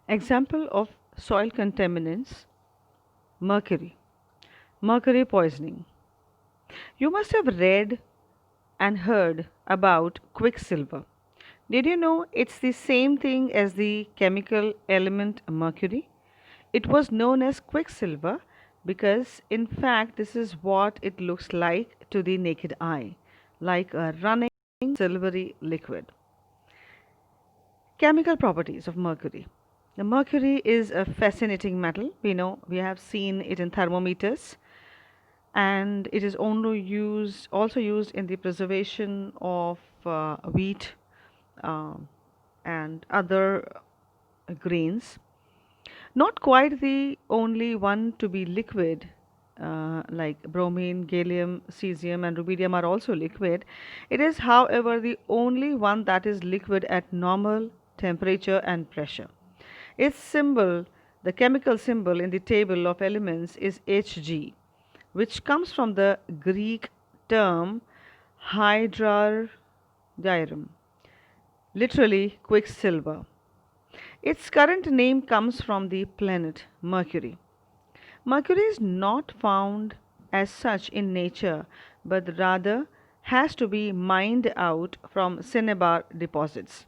Example of soil contaminants: mercury, mercury poisoning. You must have read and heard about quicksilver. Did you know it's the same thing as the chemical element mercury? It was known as quicksilver because, in fact, this is what it looks like to the naked eye, like a running silvery liquid. Chemical properties of mercury. The mercury is a fascinating metal. We know we have seen it in thermometers, and it is also used in the preservation of wheat um, and other grains. Not quite the only one to be liquid, like bromine, gallium, cesium, and rubidium are also liquid. It is, however, the only one that is liquid at normal temperature and pressure. Its symbol, the chemical symbol in the table of elements, is Hg, which comes from the Greek term hydrargyrum, literally quicksilver. Its current name comes from the planet Mercury. Mercury is not found as such in nature, but rather has to be mined out from cinnabar deposits.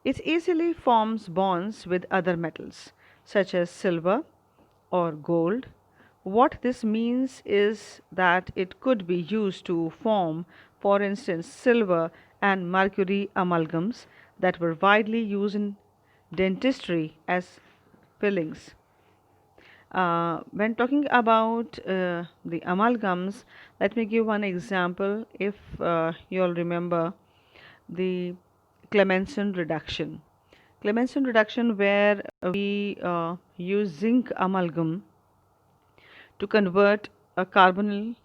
It easily forms bonds with other metals, such as silver or gold. What this means is that it could be used to form, for instance, silver and mercury amalgams that were widely used in dentistry as fillings. When talking about the amalgams, let me give one example. If you all remember the Clemenson reduction. Clemenson reduction, where we use zinc amalgam to convert a carbonyl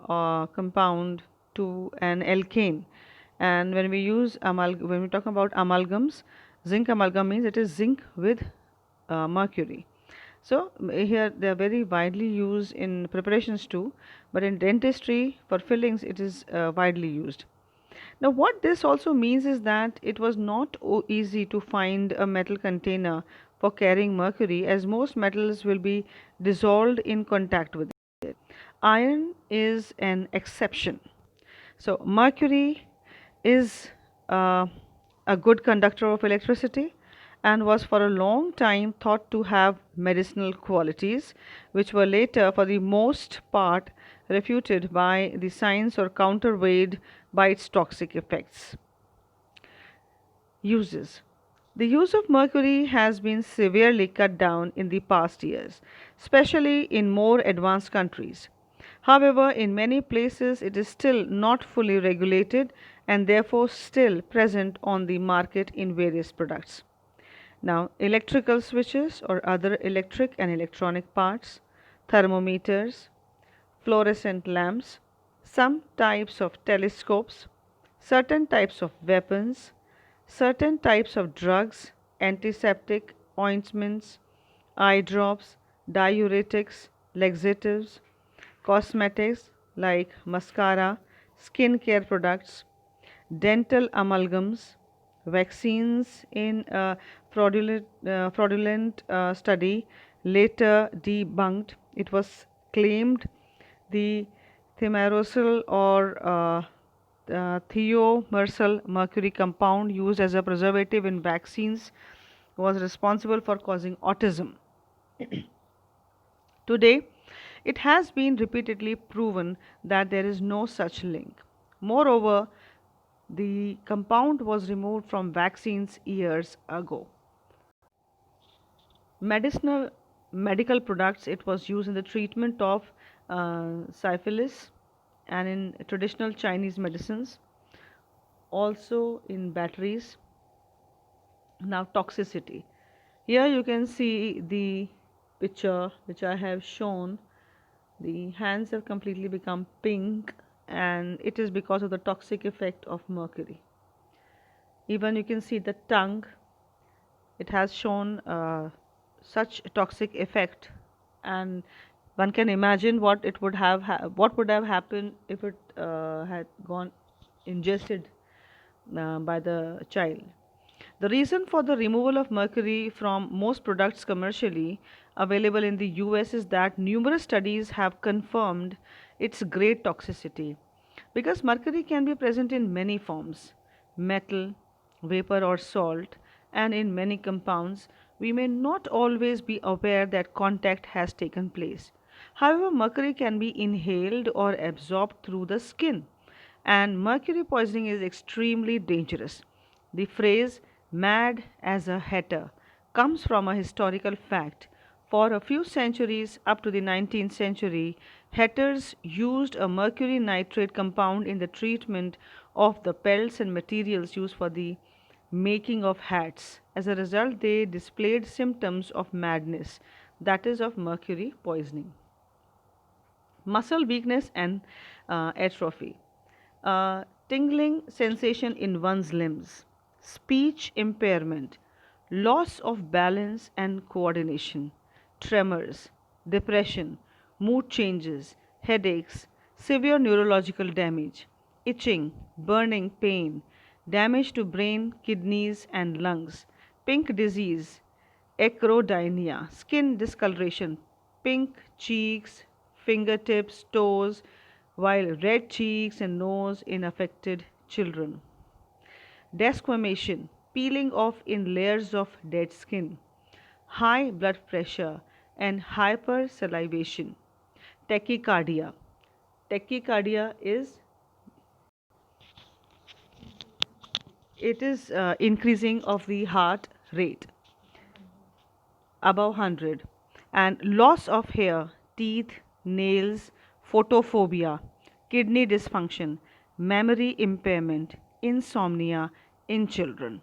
compound to an alkane. And when we talk about amalgams, zinc amalgam means it is zinc with mercury. So here they are very widely used in preparations too, but in dentistry for fillings it is widely used. Now, what this also means is that it was not easy to find a metal container for carrying mercury, as most metals will be dissolved in contact with it. Iron is an exception. So, mercury is uh, a good conductor of electricity and was for a long time thought to have medicinal qualities, which were later, for the most part, refuted by the science or counterweighed by its toxic effects. Uses. The use of mercury has been severely cut down in the past years, especially in more advanced countries. However, in many places it is still not fully regulated and therefore still present on the market in various products. Now, electrical switches or other electric and electronic parts, thermometers, fluorescent lamps, some types of telescopes, certain types of weapons, certain types of drugs, antiseptic, ointments, eye drops, diuretics, laxatives, cosmetics like mascara, skin care products, dental amalgams, vaccines in a fraudulent study later debunked. It was claimed the thimerosal or thiomersal mercury compound used as a preservative in vaccines was responsible for causing autism. Today, it has been repeatedly proven that there is no such link. Moreover, the compound was removed from vaccines years ago. Medicinal medical products, it was used in the treatment of syphilis and in traditional Chinese medicines, also in batteries. Now, toxicity. Here you can see the picture which I have shown. The hands have completely become pink, and it is because of the toxic effect of mercury. Even you can see the tongue, it has shown such toxic effect, and one can imagine what would have happened if it had gone ingested by the child. The reason for the removal of mercury from most products commercially available in the US is that numerous studies have confirmed its great toxicity. Because mercury can be present in many forms metal, vapor, or salt, and in many compounds, we may not always be aware that contact has taken place. However, mercury can be inhaled or absorbed through the skin, and mercury poisoning is extremely dangerous. The phrase mad as a hatter comes from a historical fact. For a few centuries, up to the 19th century, hatters used a mercury nitrate compound in the treatment of the pelts and materials used for the making of hats. As a result, they displayed symptoms of madness, that is, of mercury poisoning. Muscle weakness and atrophy, tingling sensation in one's limbs, speech impairment, loss of balance and coordination, tremors, depression, mood changes, headaches, severe neurological damage, itching, burning pain, damage to brain, kidneys, and lungs, pink disease, acrodynia, skin discoloration, pink cheeks, fingertips, toes, while red cheeks and nose in affected children. Desquamation, peeling off in layers of dead skin, high blood pressure and hypersalivation. Tachycardia. Tachycardia is increasing of the heart rate above 100, and loss of hair, teeth, nails, photophobia, kidney dysfunction, memory impairment, insomnia in children.